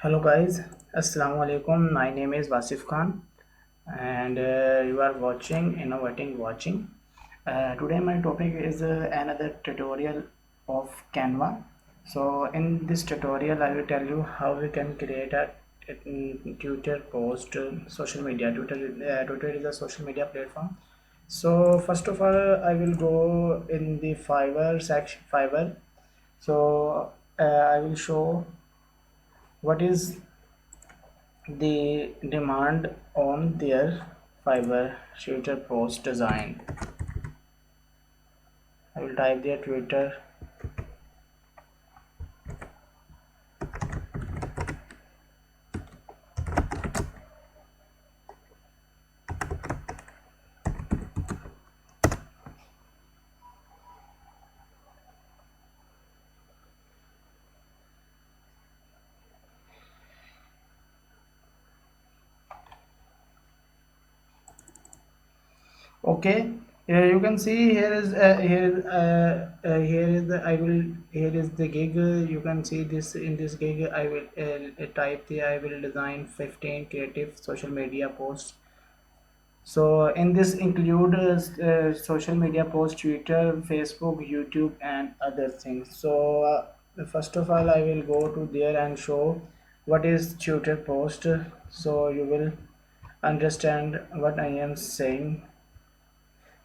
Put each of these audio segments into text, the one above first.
Hello guys, Assalamu alaikum. My name is Wasif Khan and you are watching Innovating Watching. Today my topic is another tutorial of Canva. So in this tutorial I will tell you how we can create a Twitter post, social media. Twitter is a social media platform. So first of all I will go in the Fiverr section. Fiverr. So I will show what is the demand on their Fiverr Twitter post design. I will type their Twitter. Okay, you can see here is the I will here is the gig. You can see this in this gig. I will type the I will design 15 creative social media posts. So in this include social media posts, Twitter, Facebook, YouTube, and other things. So first of all, I will go to there and show what is Twitter post. So you will understand what I am saying.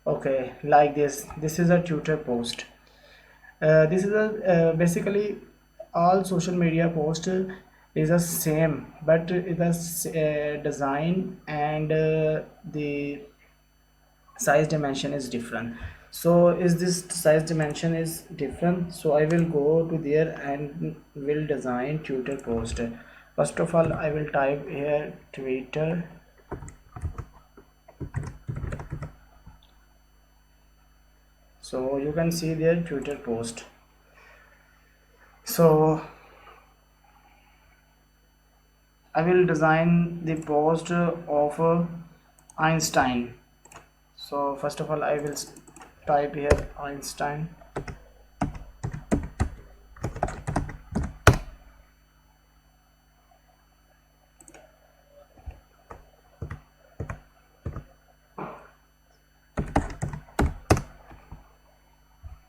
Okay, like this. This is a Twitter post. This is a basically all social media post is the same, but the design and the size dimension is different. So is this size dimension is different, so I will go to there and will design Twitter post. First of all I will type here Twitter. So you can see their Twitter post. So I will design the post of Einstein. So first of all I will type here Einstein.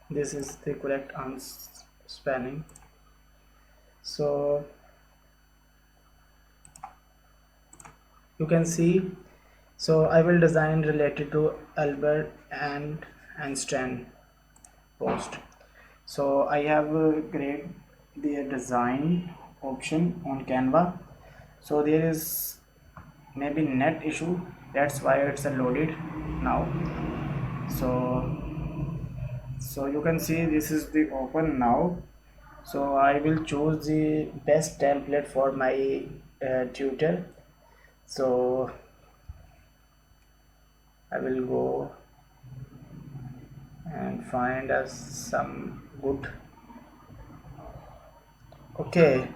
This is the correct spanning. So you can see, so I will design related to Albert and Einstein post. So I have created the design option on Canva. So there is maybe net issue, that's why it's loaded now. So you can see this is the open now. So I will choose the best template for my tutor. So I will go and find us some good. Okay,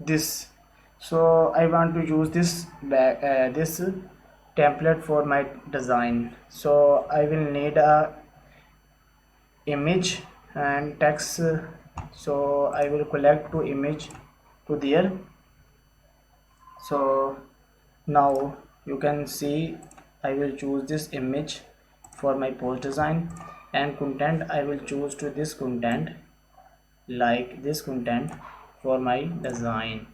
this. So I want to use this template for my design. So I will need a image and text. So I will collect two image to there. So now you can see I will choose this image for my post design, and content I will choose to this content, like this content for my design.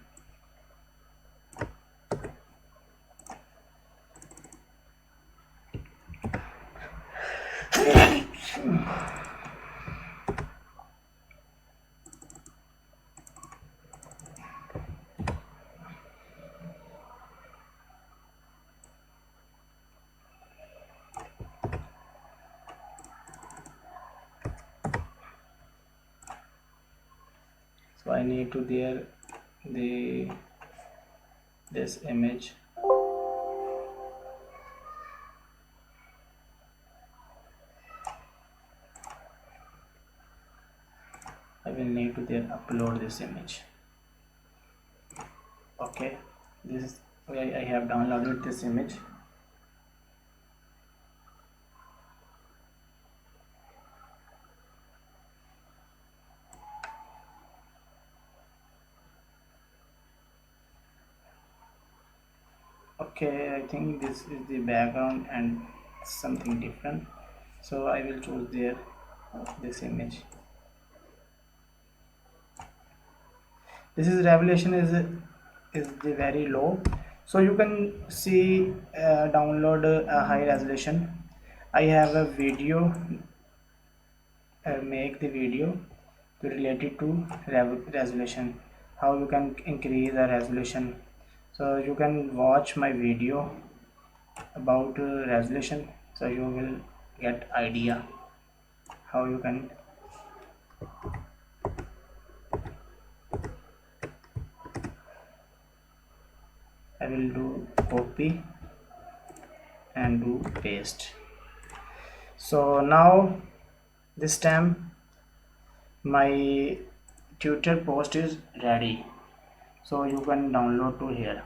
So I need to there the this image. I will need to there upload this image. Okay, this is where I have downloaded this image. Okay, I think this is the background and something different, so I will choose there this image. This is revelation is the very low, so you can see download a high resolution. I have a video, make the video to related to resolution, how you can increase the resolution. So you can watch my video about resolution, so you will get idea how you can. I will do copy and do paste. So now this time my tutor post is ready, so you can download to here.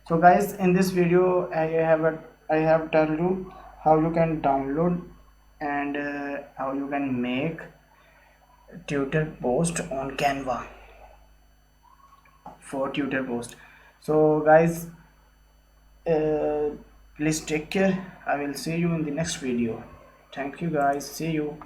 So guys, in this video I have told you how you can download and how you can make tutor post on Canva for tutor post. So guys, uh, please take care. I will see you in the next video. Thank you guys, see you.